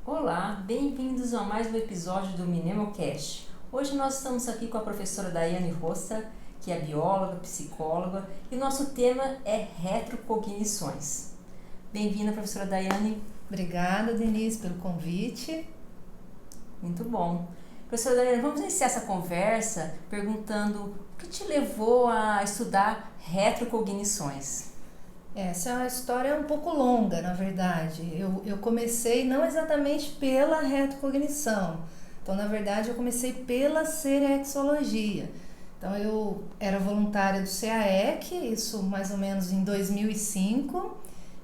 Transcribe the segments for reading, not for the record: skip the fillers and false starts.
Olá, bem-vindos a mais um episódio do MinemoCast. Hoje nós estamos aqui com a professora Daiane Roça, que é bióloga, psicóloga, e o nosso tema é retrocognições. Bem-vinda, professora Daiane. Obrigada, Denise, pelo convite. Muito bom. Professora Daiane, vamos iniciar essa conversa perguntando o que te levou a estudar retrocognições? Essa é uma história um pouco longa, na verdade. Eu comecei não exatamente pela retrocognição. Então, na verdade, eu comecei pela serexologia. Então, eu era voluntária do CAEC, isso mais ou menos em 2005.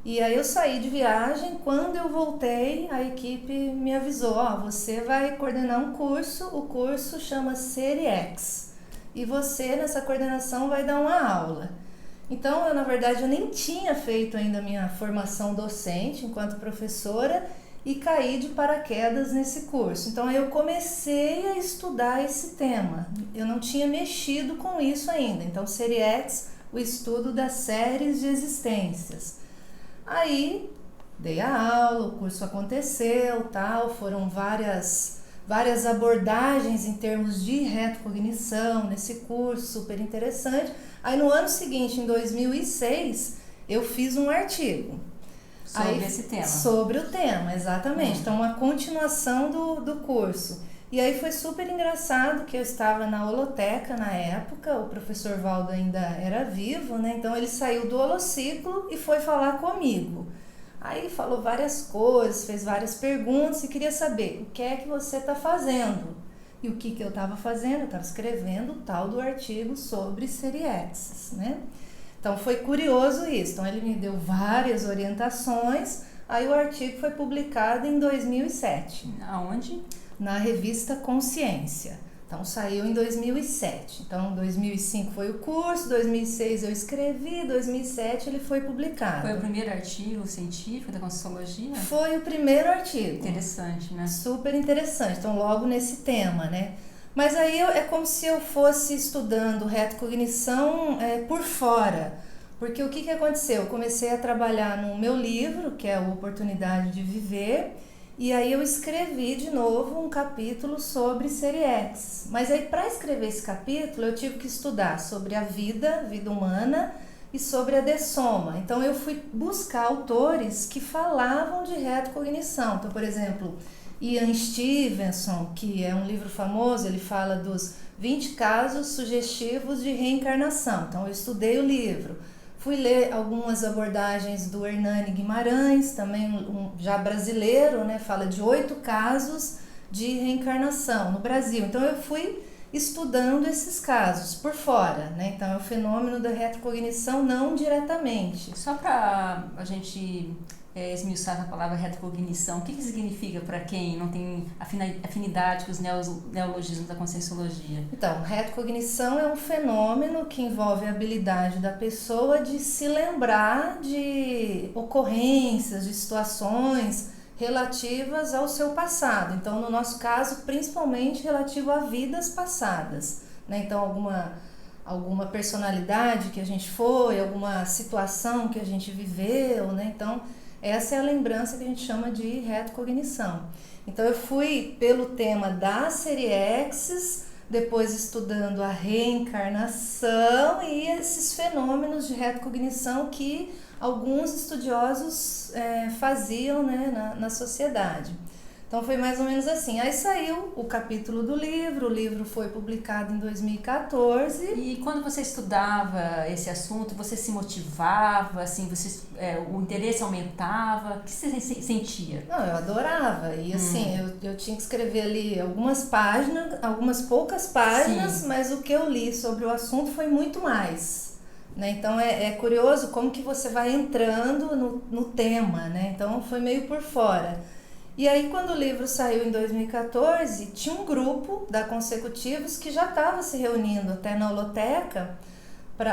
E aí eu saí de viagem. Quando eu voltei, a equipe me avisou: você vai coordenar um curso, o curso chama Seriex. E você, nessa coordenação, vai dar uma aula. Então, na verdade, eu nem tinha feito ainda a minha formação docente enquanto professora e caí de paraquedas nesse curso. Então, eu comecei a estudar esse tema. Eu não tinha mexido com isso ainda. Então, Seriex, o estudo das séries de existências. Aí, dei a aula, o curso aconteceu, tal, foram várias abordagens em termos de retrocognição nesse curso, super interessante. Aí no ano seguinte, em 2006, eu fiz um artigo. Sobre esse tema? Sobre o tema, exatamente. Então, uma continuação do curso. E aí foi super engraçado que eu estava na holoteca na época, o professor Valdo ainda era vivo, né? Então ele saiu do holociclo e foi falar comigo. Aí falou várias coisas, fez várias perguntas e queria saber o que é que você está fazendo. E o que eu estava fazendo? Eu estava escrevendo o tal do artigo sobre Seriex, né? Então foi curioso isso. Então ele me deu várias orientações, aí o artigo foi publicado em 2007. Aonde? Na revista Consciência. Então saiu em 2007. Então 2005 foi o curso, 2006 eu escrevi, 2007 ele foi publicado. Foi o primeiro artigo científico da Conscienciologia? Foi o primeiro artigo. Interessante, né? Super interessante. Então logo nesse tema, né? Mas aí é como se eu fosse estudando retrocognição por fora. Porque o que aconteceu? Eu comecei a trabalhar no meu livro, que é o Oportunidade de Viver. E aí eu escrevi de novo um capítulo sobre Seriex. Mas aí para escrever esse capítulo eu tive que estudar sobre a vida humana e sobre a dessoma. Então eu fui buscar autores que falavam de retrocognição. Então, por exemplo, Ian Stevenson, que é um livro famoso, ele fala dos 20 casos sugestivos de reencarnação. Então eu estudei o livro. Fui ler algumas abordagens do Hernani Guimarães, também já brasileiro, né? Fala de 8 casos de reencarnação no Brasil. Então eu fui estudando esses casos por fora, né? Então é o fenômeno da retrocognição não diretamente. Só para a gente esmiuçar a palavra retrocognição, o que significa para quem não tem afinidade com os neologismos da Conscienciologia? Então, retrocognição é um fenômeno que envolve a habilidade da pessoa de se lembrar de ocorrências, de situações relativas ao seu passado. Então, no nosso caso, principalmente relativo a vidas passadas, né? Então, alguma personalidade que a gente foi, alguma situação que a gente viveu, né? Então, essa é a lembrança que a gente chama de retrocognição. Então eu fui pelo tema das Seriexes, depois estudando a reencarnação e esses fenômenos de retrocognição que alguns estudiosos faziam, né, na sociedade. Então foi mais ou menos assim. Aí saiu o capítulo do livro, o livro foi publicado em 2014. E quando você estudava esse assunto, você se motivava, assim, o interesse aumentava? O que você sentia? Não, eu adorava. E assim, eu tinha que escrever ali algumas páginas, algumas poucas páginas, sim, mas o que eu li sobre o assunto foi muito mais. Né? Então é curioso como que você vai entrando no tema, né? Então foi meio por fora. E aí quando o livro saiu em 2014, tinha um grupo da Consecutivos que já estava se reunindo até na holoteca,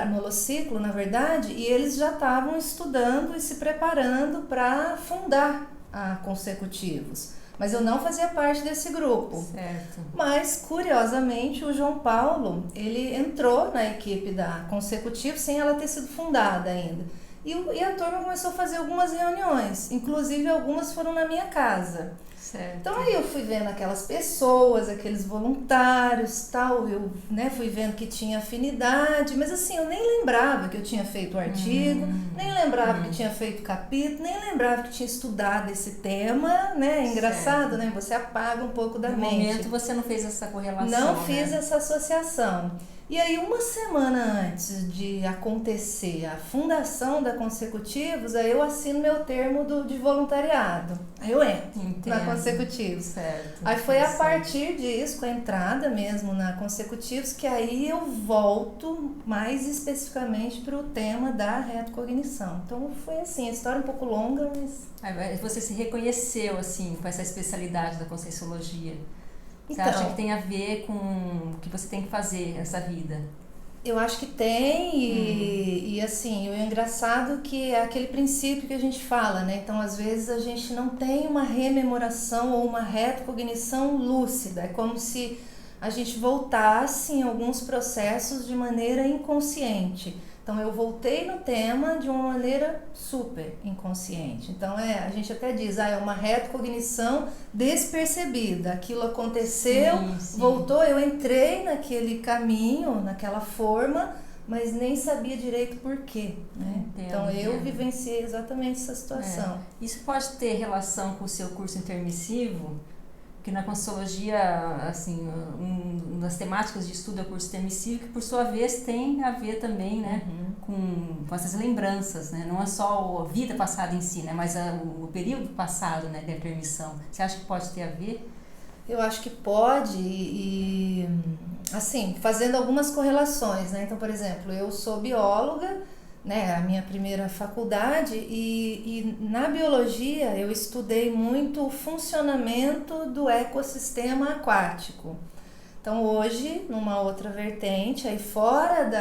no holociclo na verdade, e eles já estavam estudando e se preparando para fundar a Consecutivos. Mas eu não fazia parte desse grupo. Certo. Mas, curiosamente, o João Paulo, ele entrou na equipe da Consecutivos sem ela ter sido fundada ainda. E a turma começou a fazer algumas reuniões, inclusive algumas foram na minha casa. Certo. Então aí eu fui vendo aquelas pessoas, aqueles voluntários, tal, eu, né, fui vendo que tinha afinidade, mas assim, eu nem lembrava que eu tinha feito o artigo, nem lembrava que tinha feito o capítulo, nem lembrava que tinha estudado esse tema, né? É engraçado, né? Você apaga um pouco da No mente. No momento você não fez essa correlação, Não fiz essa associação. E aí, uma semana antes de acontecer a fundação da Consecutivos, aí eu assino meu termo de voluntariado. Aí eu entro na Consecutivos. Certo. Aí foi a partir disso, com a entrada mesmo na Consecutivos, que aí eu volto mais especificamente para o tema da retrocognição. Então foi assim, a história é um pouco longa, mas... Aí você se reconheceu assim com essa especialidade da Conscienciologia? Você Então, acha que tem a ver com o que você tem que fazer nessa vida? Eu acho que tem, e assim, o engraçado que é aquele princípio que a gente fala, né? Então, às vezes, a gente não tem uma rememoração ou uma retrocognição lúcida. É como se a gente voltasse em alguns processos de maneira inconsciente. Então, eu voltei no tema de uma maneira super inconsciente. Então, a gente até diz, é uma retrocognição despercebida. Aquilo aconteceu, sim. voltou, eu entrei naquele caminho, naquela forma, mas nem sabia direito por quê. Né? Então, eu vivenciei exatamente essa situação. Isso pode ter relação com o seu curso intermissivo? Porque na Conscienciologia, assim, uma das temáticas de estudo é o curso intermissivo, que por sua vez tem a ver também, né, com essas lembranças, né? Não é só a vida passada em si, né, mas o período passado, né, da intermissão. Você acha que pode ter a ver? Eu acho que pode e assim, fazendo algumas correlações, né? Então, por exemplo, eu sou bióloga, né, a minha primeira faculdade, e na biologia eu estudei muito o funcionamento do ecossistema aquático. Então hoje, numa outra vertente, aí fora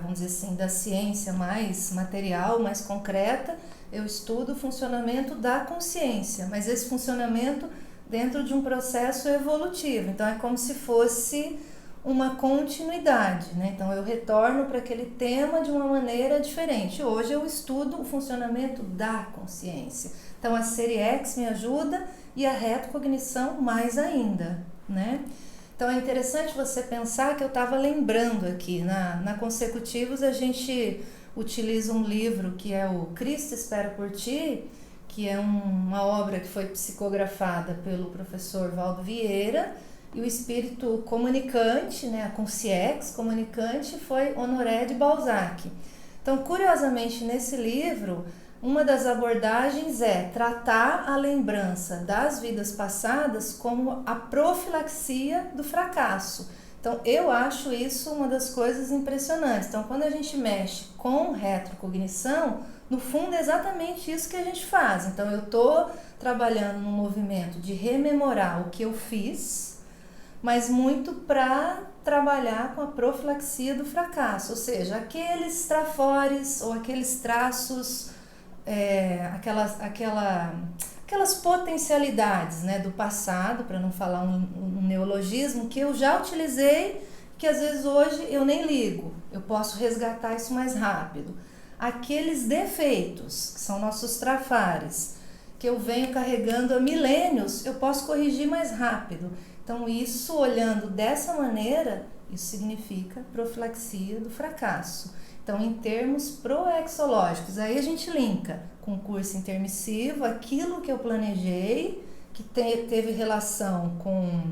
vamos dizer assim, da ciência mais material, mais concreta, eu estudo o funcionamento da consciência, mas esse funcionamento dentro de um processo evolutivo. Então é como se fosse uma continuidade, né? Então eu retorno para aquele tema de uma maneira diferente. Hoje eu estudo o funcionamento da consciência. Então a série X me ajuda e a retrocognição mais ainda, né? Então é interessante você pensar que eu estava lembrando aqui, na Consecutivos a gente utiliza um livro que é o Cristo Espera por Ti, que é uma obra que foi psicografada pelo professor Valdo Vieira, e o espírito comunicante, né, a consciex comunicante, foi Honoré de Balzac. Então, curiosamente, nesse livro, uma das abordagens é tratar a lembrança das vidas passadas como a profilaxia do fracasso. Então, eu acho isso uma das coisas impressionantes. Então, quando a gente mexe com retrocognição, no fundo é exatamente isso que a gente faz. Então, eu estou trabalhando no movimento de rememorar o que eu fiz, mas muito para trabalhar com a profilaxia do fracasso, ou seja, aqueles trafores ou aqueles traços, aquelas potencialidades, né, do passado, para não falar um neologismo, que eu já utilizei, que às vezes hoje eu nem ligo, eu posso resgatar isso mais rápido. Aqueles defeitos, que são nossos trafares, que eu venho carregando há milênios, eu posso corrigir mais rápido. Então, isso, olhando dessa maneira, isso significa profilaxia do fracasso. Então, em termos proexológicos, aí a gente linka com o curso intermissivo, aquilo que eu planejei, que teve relação com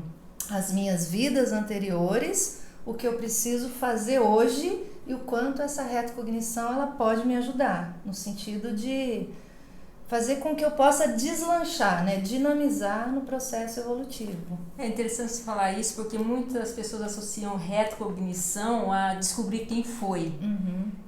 as minhas vidas anteriores, o que eu preciso fazer hoje e o quanto essa retrocognição ela pode me ajudar, no sentido de fazer com que eu possa deslanchar, né, dinamizar no processo evolutivo. É interessante você falar isso, porque muitas pessoas associam retrocognição a descobrir quem foi.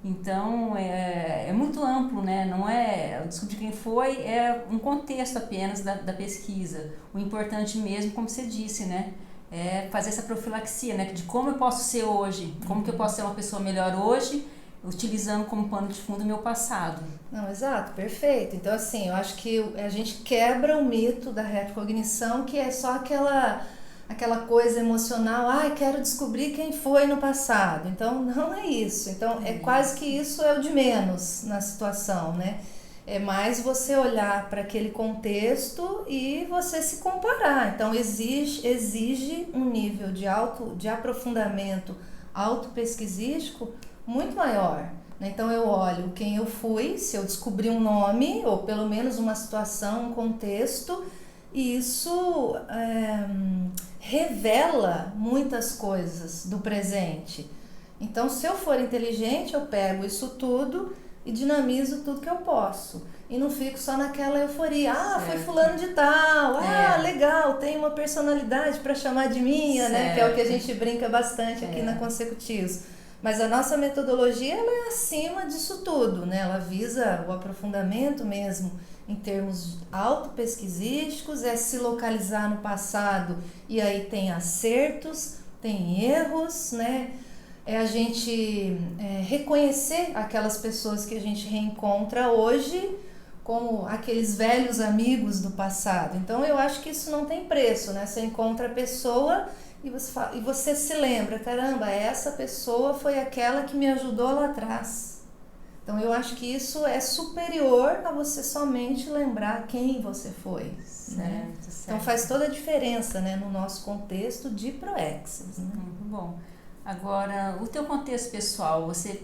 Então, é muito amplo, né? Não é descobrir quem foi, é um contexto apenas da pesquisa. O importante mesmo, como você disse, né, é fazer essa profilaxia, né, de como eu posso ser hoje, como que eu posso ser uma pessoa melhor hoje, utilizando como pano de fundo o meu passado. Não, exato, perfeito. Então, assim, eu acho que a gente quebra o mito da retrocognição, que é só aquela coisa emocional, quero descobrir quem foi no passado. Então, não é isso. Então, é quase que isso é o de menos na situação, né? É mais você olhar para aquele contexto e você se comparar. Então, exige um nível de aprofundamento autopesquisístico muito maior. Então, eu olho quem eu fui, se eu descobri um nome, ou pelo menos uma situação, um contexto, e isso revela muitas coisas do presente. Então, se eu for inteligente, eu pego isso tudo e dinamizo tudo que eu posso. E não fico só naquela euforia. Foi fulano de tal. Legal, tem uma personalidade para chamar de minha, né? Que é o que a gente brinca bastante aqui na Consecutivos. Mas a nossa metodologia, ela é acima disso tudo, né? Ela visa o aprofundamento mesmo em termos autopesquisísticos, é se localizar no passado e aí tem acertos, tem erros, né? É a gente reconhecer aquelas pessoas que a gente reencontra hoje como aqueles velhos amigos do passado. Então, eu acho que isso não tem preço, né? Você encontra a pessoa e você se lembra, caramba, essa pessoa foi aquela que me ajudou lá atrás. Então, eu acho que isso é superior a você somente lembrar quem você foi. Certo, né? certo. Então, faz toda a diferença, né, no nosso contexto de Proexis. Né? Muito bom. Agora, o teu contexto pessoal, você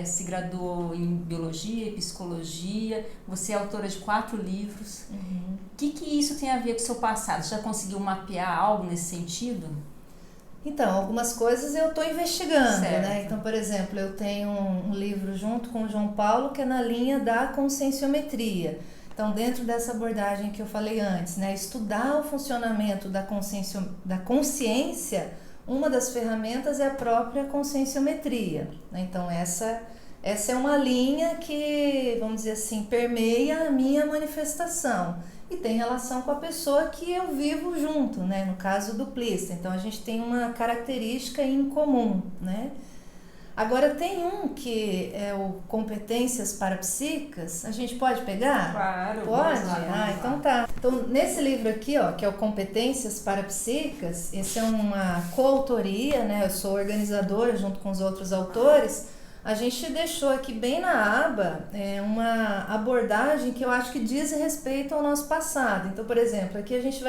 se graduou em Biologia e Psicologia, você é autora de 4 livros. Uhum. O que isso tem a ver com o seu passado? Você já conseguiu mapear algo nesse sentido? Então, algumas coisas eu estou investigando, certo. né? Então, por exemplo, eu tenho um livro junto com o João Paulo que é na linha da conscienciometria. Então, dentro dessa abordagem que eu falei antes, né? Estudar o funcionamento da consciência, uma das ferramentas é a própria conscienciometria. Né? Então, essa é uma linha que, vamos dizer assim, permeia a minha manifestação. E tem relação com a pessoa que eu vivo junto, né? No caso do Plister. Então, a gente tem uma característica em comum, né? Agora, tem um que é o Competências Parapsíquicas. A gente pode pegar? Claro. Pode? Vamos lá. Então tá. Então, nesse livro aqui, ó, que é o Competências Parapsíquicas, esse é uma coautoria, né? Eu sou organizadora junto com os outros autores. A gente deixou aqui bem na aba uma abordagem que eu acho que diz respeito ao nosso passado. Então, por exemplo, aqui a gente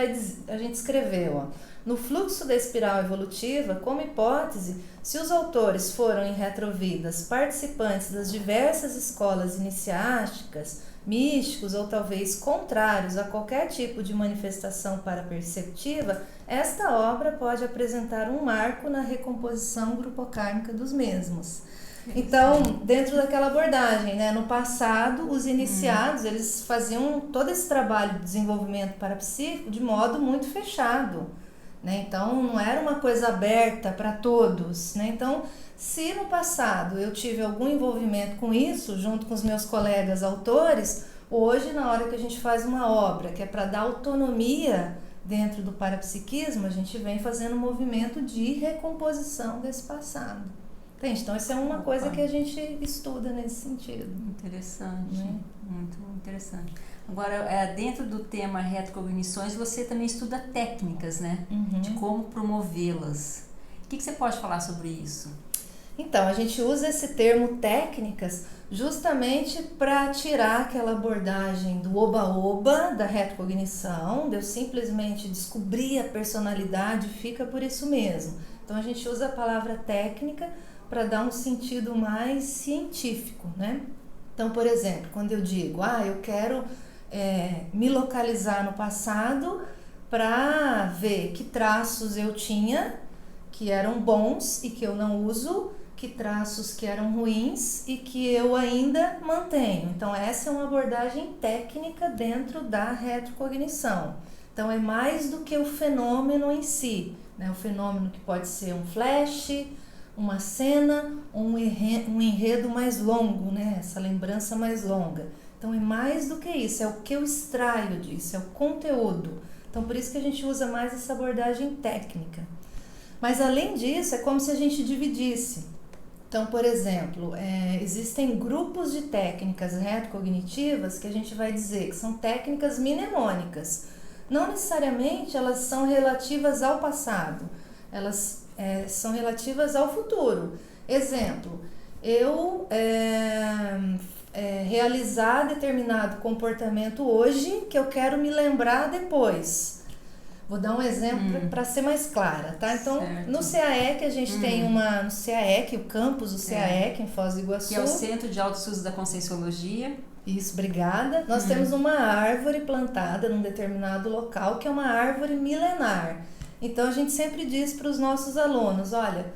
escreveu, ó, no fluxo da espiral evolutiva, como hipótese, se os autores foram em retrovidas participantes das diversas escolas iniciáticas, místicos ou talvez contrários a qualquer tipo de manifestação paraperceptiva, esta obra pode apresentar um marco na recomposição grupocármica dos mesmos. Então, dentro daquela abordagem, né, no passado, os iniciados, eles faziam todo esse trabalho de desenvolvimento parapsíquico de modo muito fechado, né? Então, não era uma coisa aberta para todos, né? Então, se no passado eu tive algum envolvimento com isso, junto com os meus colegas autores, hoje, na hora que a gente faz uma obra que é para dar autonomia dentro do parapsiquismo, a gente vem fazendo um movimento de recomposição desse passado. Entende? Então, isso é uma coisa que a gente estuda nesse sentido. Interessante, né? Muito interessante. Agora, dentro do tema retrocognições, você também estuda técnicas, né? Uhum. De como promovê-las. O que você pode falar sobre isso? Então, a gente usa esse termo técnicas justamente para tirar aquela abordagem do oba-oba da retrocognição, de eu simplesmente descobrir a personalidade, fica por isso mesmo. Então, a gente usa a palavra técnica para dar um sentido mais científico, né? Então, por exemplo, quando eu digo, eu quero me localizar no passado para ver que traços eu tinha que eram bons e que eu não uso, que traços que eram ruins e que eu ainda mantenho. Então, essa é uma abordagem técnica dentro da retrocognição. Então, é mais do que o fenômeno em si, né? O fenômeno que pode ser um flash, uma cena, um enredo mais longo, né? Essa lembrança mais longa. Então, é mais do que isso, é o que eu extraio disso, é o conteúdo. Então, por isso que a gente usa mais essa abordagem técnica. Mas, além disso, é como se a gente dividisse. Então, por exemplo, existem grupos de técnicas retrocognitivas que a gente vai dizer que são técnicas mnemônicas. Não necessariamente elas são relativas ao passado, elas são relativas ao futuro. Exemplo, eu realizar determinado comportamento hoje que eu quero me lembrar depois. Vou dar um exemplo para ser mais clara, tá? Então, certo. no CAEC a gente tem no CAEC, o campus do CAEC em Foz do Iguaçu. Que é o Centro de Autoestudos da Conscienciologia. Isso, obrigada. Nós temos uma árvore plantada num determinado local, que é uma árvore milenar. Então, a gente sempre diz para os nossos alunos, olha,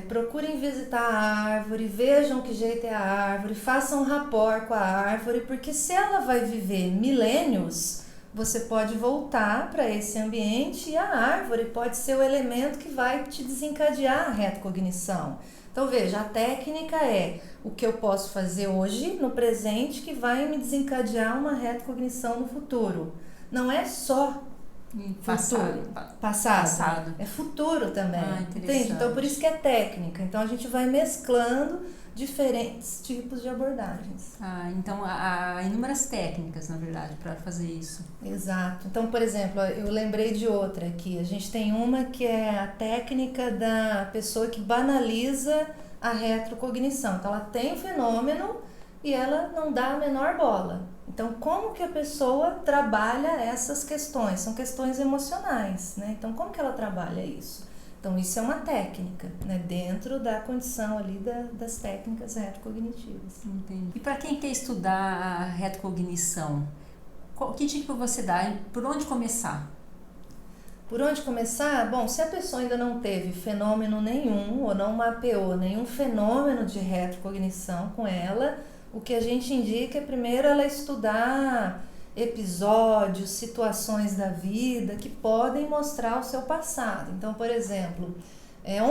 procurem visitar a árvore, vejam que jeito é a árvore, façam rapport com a árvore, porque se ela vai viver milênios, você pode voltar para esse ambiente e a árvore pode ser o elemento que vai te desencadear a retrocognição. Então veja, a técnica é o que eu posso fazer hoje, no presente, que vai me desencadear uma retrocognição no futuro. Não é só passado. É futuro também. Entende? Então por isso que é técnica. Então a gente vai mesclando diferentes tipos de abordagens. Então há inúmeras técnicas, na verdade, para fazer isso. Exato. Então, por exemplo, eu lembrei de outra aqui. A gente tem uma que é a técnica da pessoa que banaliza a retrocognição. Então, ela tem o fenômeno e ela não dá a menor bola. Então, como que a pessoa trabalha essas questões? São questões emocionais, né? Então, como que ela trabalha isso? Então, isso é uma técnica, né? Dentro da condição ali das técnicas retrocognitivas. Entendi. E para quem quer estudar a retrocognição, que dica você dá? Por onde começar? Por onde começar? Bom, se a pessoa ainda não teve fenômeno nenhum ou não mapeou nenhum fenômeno de retrocognição com ela, o que a gente indica é primeiro ela estudar episódios, situações da vida que podem mostrar o seu passado. Então, por exemplo,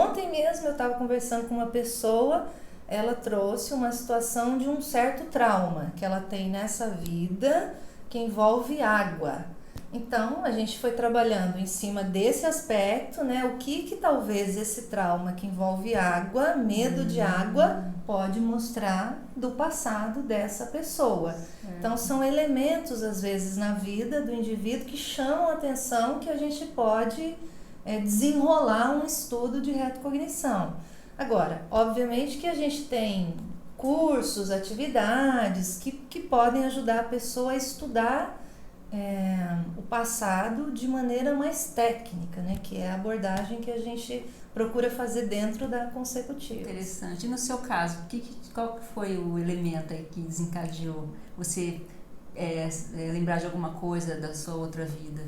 ontem mesmo eu estava conversando com uma pessoa, ela trouxe uma situação de um certo trauma que ela tem nessa vida que envolve água. Então, a gente foi trabalhando em cima desse aspecto, né? O que talvez esse trauma que envolve água, medo de água, pode mostrar do passado dessa pessoa. Então, são elementos, às vezes, na vida do indivíduo que chamam a atenção que a gente pode desenrolar um estudo de retrocognição. Agora, obviamente que a gente tem cursos, atividades que podem ajudar a pessoa a estudar o passado de maneira mais técnica, né? Que é a abordagem que a gente procura fazer dentro da consecutiva. Interessante. E no seu caso, qual foi o elemento aí que desencadeou você lembrar de alguma coisa da sua outra vida?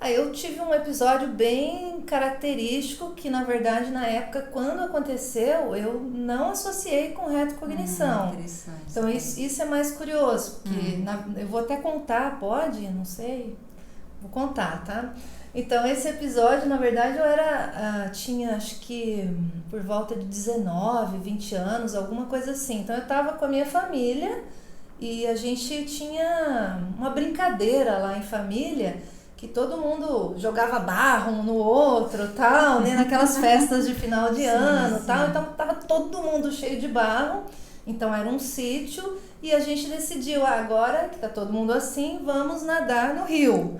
Eu tive um episódio bem característico que, na verdade, na época, quando aconteceu, eu não associei com retrocognição. Interessante. Então, isso é mais curioso, porque eu vou até contar, pode? Não sei. Vou contar, tá? Então, esse episódio, na verdade, eu tinha, acho que, por volta de 19, 20 anos, alguma coisa assim. Então, eu estava com a minha família e a gente tinha uma brincadeira lá em família, que todo mundo jogava barro um no outro, tal, né? Naquelas festas de final de ano, tal. Então, tava todo mundo cheio de barro. Então, era um sítio e a gente decidiu, agora que tá todo mundo assim, vamos nadar no rio.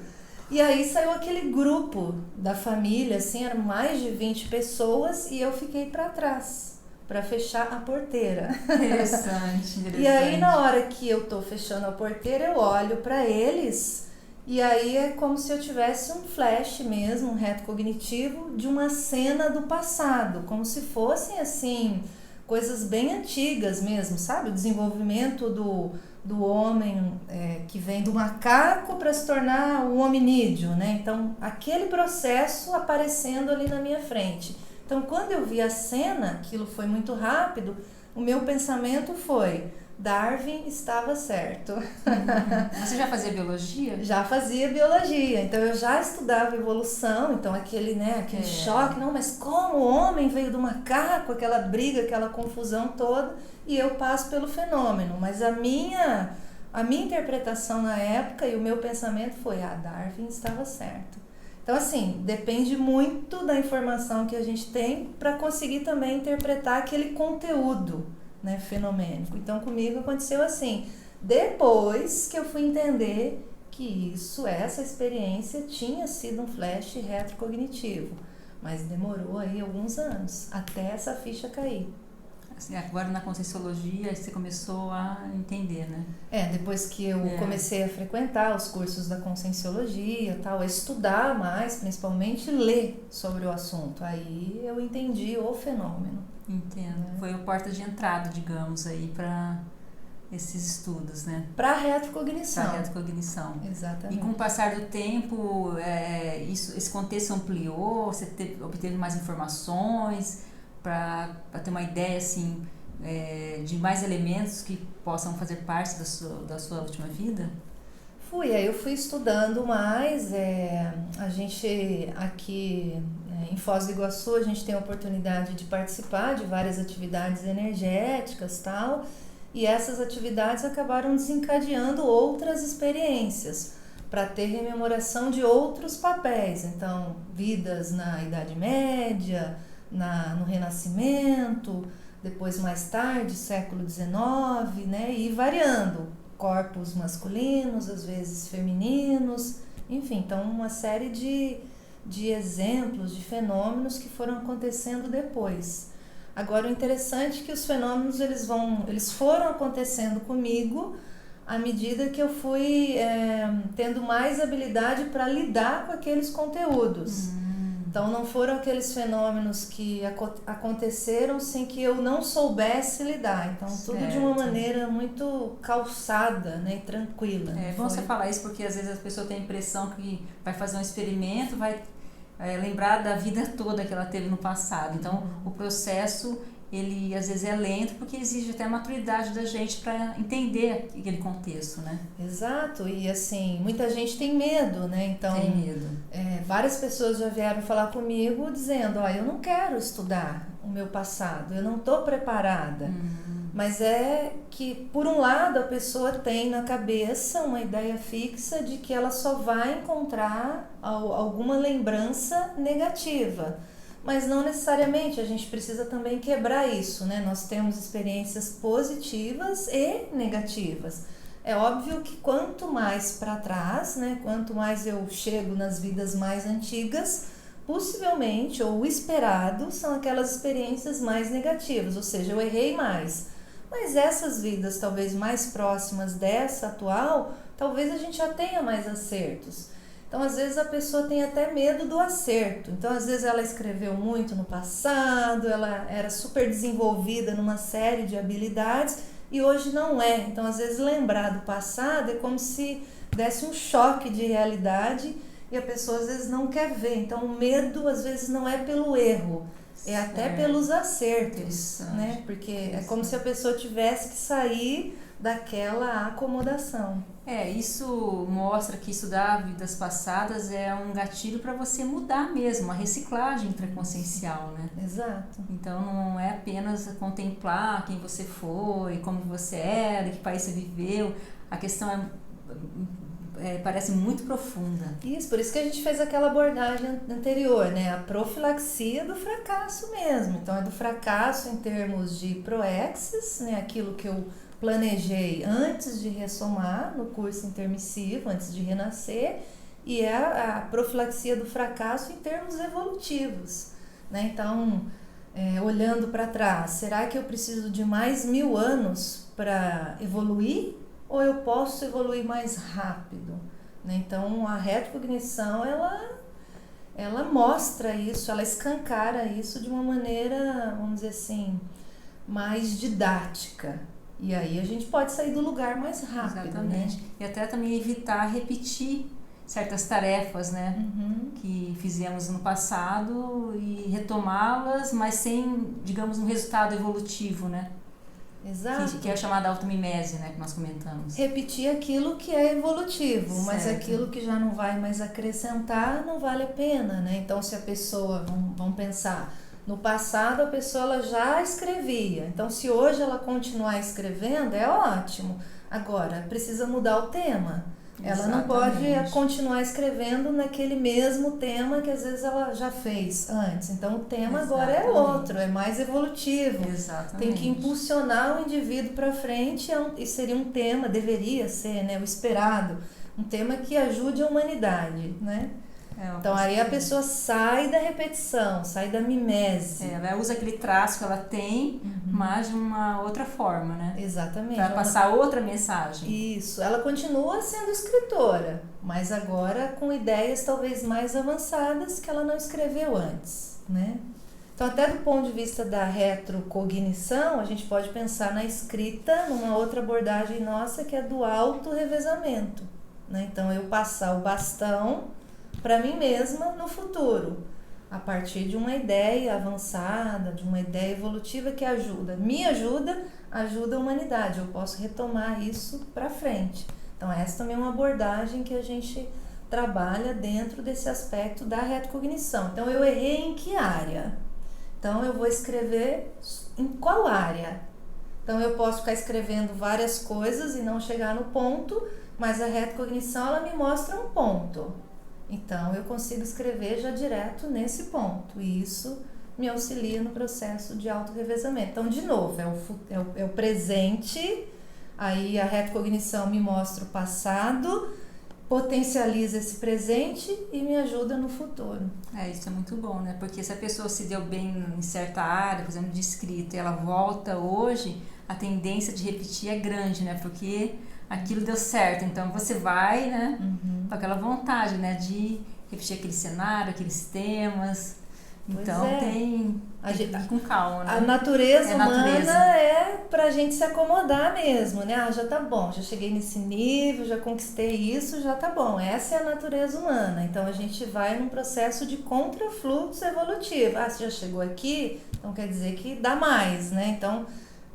E aí saiu aquele grupo da família, assim, eram mais de 20 pessoas e eu fiquei para trás, para fechar a porteira. Interessante. E aí, na hora que eu tô fechando a porteira, eu olho para eles. E aí é como se eu tivesse um flash mesmo, um retrocognitivo de uma cena do passado, como se fossem assim, coisas bem antigas mesmo, sabe? O desenvolvimento do homem que vem do macaco para se tornar um hominídeo, né? Então, aquele processo aparecendo ali na minha frente. Então, quando eu vi a cena, aquilo foi muito rápido, o meu pensamento foi: Darwin estava certo. Você já fazia biologia? Já fazia biologia, então eu já estudava evolução, então aquele choque, não, mas como o homem veio do macaco, aquela briga, aquela confusão toda, e eu passo pelo fenômeno, mas a minha interpretação na época e o meu pensamento foi: Darwin estava certo. Então, assim, depende muito da informação que a gente tem para conseguir também interpretar aquele conteúdo, né, fenomênico. Então, comigo aconteceu assim, depois que eu fui entender que essa experiência tinha sido um flash retrocognitivo, mas demorou aí alguns anos até essa ficha cair. Assim, agora na Conscienciologia você começou a entender, né? Depois que eu comecei a frequentar os cursos da Conscienciologia, tal, a estudar mais, principalmente ler sobre o assunto, aí eu entendi o fenômeno. Entendo. Foi a porta de entrada, digamos, aí para esses estudos, né? Para a retrocognição. Para a retrocognição. Exatamente. E com o passar do tempo, esse contexto ampliou, você obteve mais informações para ter uma ideia, assim, de mais elementos que possam fazer parte da sua última vida? Aí eu fui estudando mais, a gente aqui em Foz do Iguaçu, a gente tem a oportunidade de participar de várias atividades energéticas, tal, e essas atividades acabaram desencadeando outras experiências para ter rememoração de outros papéis, então vidas na Idade Média, no Renascimento, depois mais tarde, século XIX, né, e variando, corpos masculinos, às vezes femininos, enfim, então uma série de exemplos, de fenômenos que foram acontecendo depois. Agora, o interessante é que os fenômenos eles foram acontecendo comigo à medida que eu fui tendo mais habilidade para lidar com aqueles conteúdos. Então, não foram aqueles fenômenos que aconteceram sem que eu não soubesse lidar. Então, tudo de uma maneira muito calçada, né, e tranquila. É bom você falar isso porque às vezes a pessoa tem a impressão que vai fazer um experimento, vai lembrar da vida toda que ela teve no passado. Então, o processo, ele às vezes é lento porque exige até a maturidade da gente para entender aquele contexto, né? Exato, e assim, muita gente tem medo, né? Então, tem medo. Várias pessoas já vieram falar comigo dizendo, eu não quero estudar o meu passado, eu não estou preparada. Mas é que, por um lado, a pessoa tem na cabeça uma ideia fixa de que ela só vai encontrar alguma lembrança negativa. Mas não necessariamente, a gente precisa também quebrar isso, né? Nós temos experiências positivas e negativas. É óbvio que quanto mais para trás, né? Quanto mais eu chego nas vidas mais antigas, possivelmente, ou esperado, são aquelas experiências mais negativas, ou seja, eu errei mais. Mas essas vidas talvez mais próximas dessa atual, talvez a gente já tenha mais acertos. Então, às vezes, a pessoa tem até medo do acerto. Então, às vezes, ela escreveu muito no passado, ela era super desenvolvida numa série de habilidades e hoje não é. Então, às vezes, lembrar do passado é como se desse um choque de realidade e a pessoa, às vezes, não quer ver. Então, o medo, às vezes, não é pelo erro, é até pelos acertos, né? Porque é como se a pessoa tivesse que sair daquela acomodação. Isso mostra que estudar vidas passadas é um gatilho para você mudar mesmo, a reciclagem intraconsciencial, né? Exato. Então não é apenas contemplar quem você foi, como você era, que país você viveu. A questão parece muito profunda. Por isso que a gente fez aquela abordagem anterior, né? A profilaxia do fracasso mesmo. Então é do fracasso em termos de proexis, né? Aquilo que eu planejei antes de ressomar no curso intermissivo, antes de renascer, e é a profilaxia do fracasso em termos evolutivos, né? Então, olhando para trás, será que eu preciso de mais 1000 anos para evoluir ou eu posso evoluir mais rápido, né? Então, a retrocognição, ela mostra isso, ela escancara isso de uma maneira, vamos dizer assim, mais didática. E aí a gente pode sair do lugar mais rápido. Exatamente. Né? E até também evitar repetir certas tarefas, né? Que fizemos no passado e retomá-las, mas sem, digamos, um resultado evolutivo, né? Exato. Que é a chamada automimese, né? Que nós comentamos. Repetir aquilo que é evolutivo, certo. Mas aquilo que já não vai mais acrescentar não vale a pena, né? Então, se a pessoa, vamos pensar... No passado, a pessoa ela já escrevia. Então, se hoje ela continuar escrevendo, é ótimo. Agora, precisa mudar o tema. Ela não pode continuar escrevendo naquele mesmo tema que às vezes ela já fez antes. Então, o tema agora é outro, é mais evolutivo. Exatamente. Tem que impulsionar o indivíduo para frente e seria um tema, deveria ser, né, o esperado. Um tema que ajude a humanidade, né? Então aí a pessoa sai da repetição, sai da mimese. Ela usa aquele traço que ela tem, mas de uma outra forma, né? Exatamente. Para passar outra mensagem. Isso, ela continua sendo escritora, mas agora com ideias talvez mais avançadas que ela não escreveu antes, né? Então, até do ponto de vista da retrocognição, a gente pode pensar na escrita numa outra abordagem nossa, que é do autorrevezamento, né? Então, eu passar o bastão para mim mesma no futuro, a partir de uma ideia avançada, de uma ideia evolutiva que ajuda a humanidade. Eu posso retomar isso para frente. Então, essa também é uma abordagem que a gente trabalha dentro desse aspecto da retrocognição. Então, eu errei em que área? Então, eu vou escrever em qual área? Então, eu posso ficar escrevendo várias coisas e não chegar no ponto, mas a retrocognição, ela me mostra um ponto. Então, eu consigo escrever já direto nesse ponto. E isso me auxilia no processo de autorrevezamento. Então, de novo, é o presente, aí a retrocognição me mostra o passado, potencializa esse presente e me ajuda no futuro. Isso é muito bom, né? Porque se a pessoa se deu bem em certa área, por exemplo, de escrita, e ela volta hoje, a tendência de repetir é grande, né? Porque aquilo deu certo. Então, você vai, né? Com aquela vontade, né? De repetir aquele cenário, aqueles temas. Então, tem que ir com calma, né? A natureza humana é pra gente se acomodar mesmo, né? Já tá bom, já cheguei nesse nível, já conquistei isso, já tá bom. Essa é a natureza humana. Então, a gente vai num processo de contrafluxo evolutivo. Você já chegou aqui, então quer dizer que dá mais, né? Então,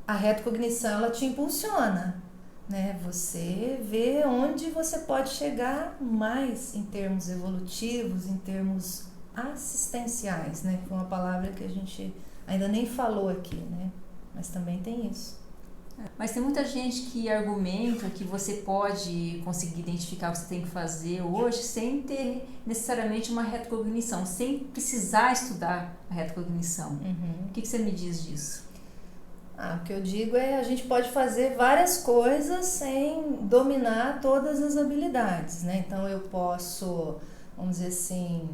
a retrocognição, ela te impulsiona, né? Você vê onde você pode chegar mais em termos evolutivos, em termos assistenciais, né? Foi uma palavra que a gente ainda nem falou aqui, né? Mas também tem isso. Mas tem muita gente que argumenta que você pode conseguir identificar o que você tem que fazer hoje sem ter necessariamente uma retrocognição, sem precisar estudar a retrocognição. O que você me diz disso? O que eu digo é a gente pode fazer várias coisas sem dominar todas as habilidades, né? Então eu posso, vamos dizer assim,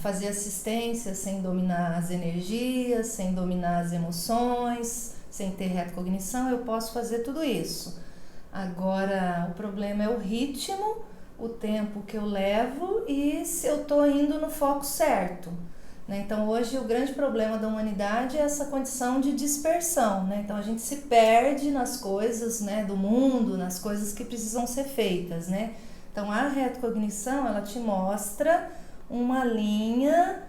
fazer assistência sem dominar as energias, sem dominar as emoções, sem ter retrocognição, eu posso fazer tudo isso. Agora, o problema é o ritmo, o tempo que eu levo e se eu estou indo no foco certo, né? Então, hoje, o grande problema da humanidade é essa condição de dispersão, né? Então, a gente se perde nas coisas, né, do mundo, nas coisas que precisam ser feitas, né? Então, a retrocognição, ela te mostra uma linha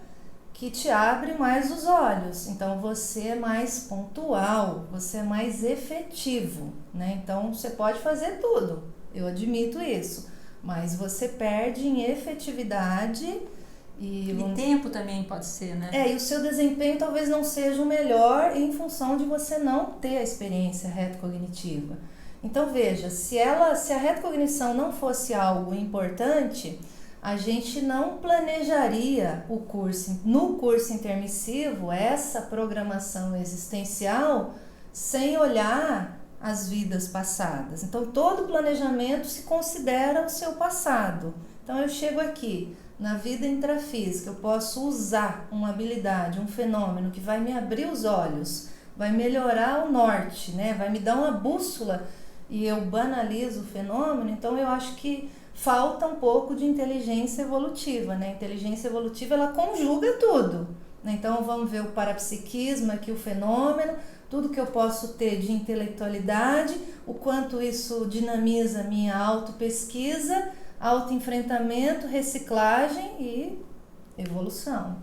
que te abre mais os olhos. Então, você é mais pontual, você é mais efetivo, né? Então, você pode fazer tudo, eu admito isso, mas você perde em efetividade e tempo também pode ser, né? E o seu desempenho talvez não seja o melhor em função de você não ter a experiência retrocognitiva. Então, veja, se a retrocognição não fosse algo importante, a gente não planejaria o curso, no curso intermissivo, essa programação existencial, sem olhar as vidas passadas. Então, todo planejamento se considera o seu passado. Então, eu chego aqui, na vida intrafísica, eu posso usar uma habilidade, um fenômeno que vai me abrir os olhos, vai melhorar o norte, né? Vai me dar uma bússola e eu banalizo o fenômeno. Então eu acho que falta um pouco de inteligência evolutiva, né? A inteligência evolutiva, ela conjuga tudo, né? Então vamos ver o parapsiquismo aqui, o fenômeno, tudo que eu posso ter de intelectualidade, o quanto isso dinamiza a minha autopesquisa, autoenfrentamento, reciclagem e evolução,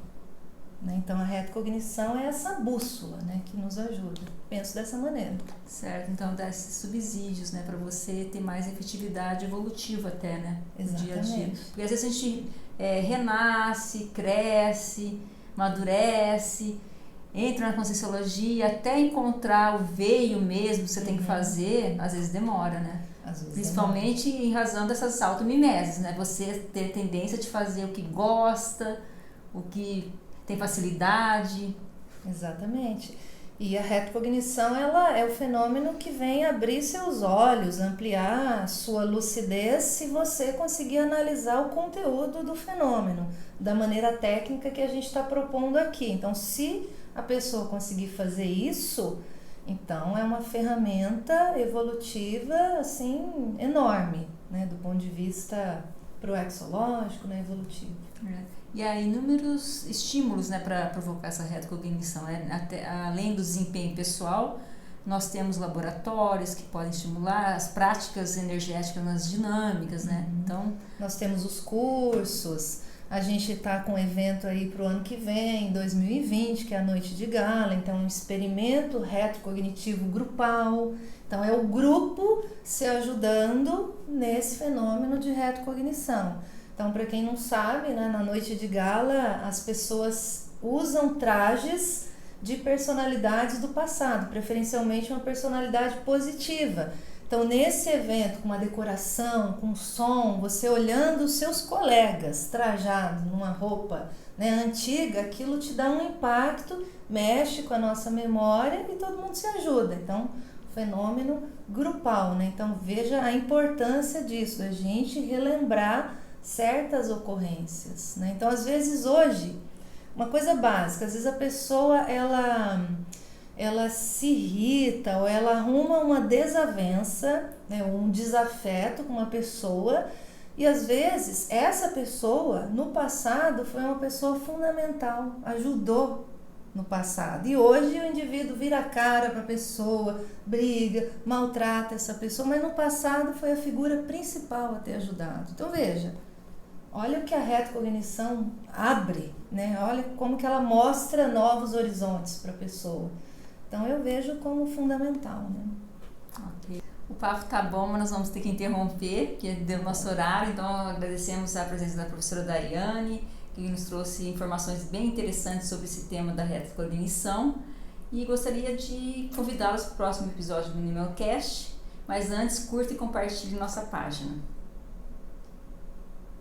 né? Então a retrocognição é essa bússola, né, que nos ajuda. Penso dessa maneira. Certo, então dá esses subsídios, né, para você ter mais efetividade evolutiva até, né, no dia a dia. Porque às vezes a gente renasce, cresce, amadurece, entra na conscienciologia, até encontrar o veio mesmo que você tem que fazer, às vezes demora, né? Principalmente em razão dessas automimeses, né? Você ter tendência de fazer o que gosta, o que tem facilidade. Exatamente. E a retrocognição, ela é o fenômeno que vem abrir seus olhos, ampliar sua lucidez se você conseguir analisar o conteúdo do fenômeno da maneira técnica que a gente está propondo aqui. Então, se a pessoa conseguir fazer isso, então é uma ferramenta evolutiva assim enorme, né, do ponto de vista proexológico, né, evolutivo. E há inúmeros estímulos, né, para provocar essa retrocognição, né? Até, além do desempenho pessoal, nós temos laboratórios que podem estimular as práticas energéticas nas dinâmicas, né? Então, nós temos os cursos, a gente está com um evento aí para o ano que vem, 2020, que é a Noite de Gala, então um experimento retrocognitivo grupal. Então é o grupo se ajudando nesse fenômeno de retrocognição. Então, para quem não sabe, né, na Noite de Gala as pessoas usam trajes de personalidades do passado, preferencialmente uma personalidade positiva. Então, nesse evento, com uma decoração, com som, você olhando os seus colegas trajados numa roupa, né, antiga, aquilo te dá um impacto, mexe com a nossa memória e todo mundo se ajuda. Então, fenômeno grupal, né? Então, veja a importância disso, a gente relembrar certas ocorrências, né? Então, às vezes, hoje, uma coisa básica, às vezes a pessoa, ela se irrita ou ela arruma uma desavença, né, um desafeto com uma pessoa e às vezes essa pessoa no passado foi uma pessoa fundamental, ajudou no passado e hoje o indivíduo vira a cara para a pessoa, briga, maltrata essa pessoa, mas no passado foi a figura principal a ter ajudado. Então veja, olha o que a retrocognição abre, né? Olha como que ela mostra novos horizontes para a pessoa. Então eu vejo como fundamental, né? Ok. O papo tá bom, mas nós vamos ter que interromper, porque deu nosso horário. Então agradecemos a presença da professora Daiane, que nos trouxe informações bem interessantes sobre esse tema da retrocognição. E gostaria de convidá-los para o próximo episódio do Minimalcast. Mas antes, curta e compartilhe nossa página.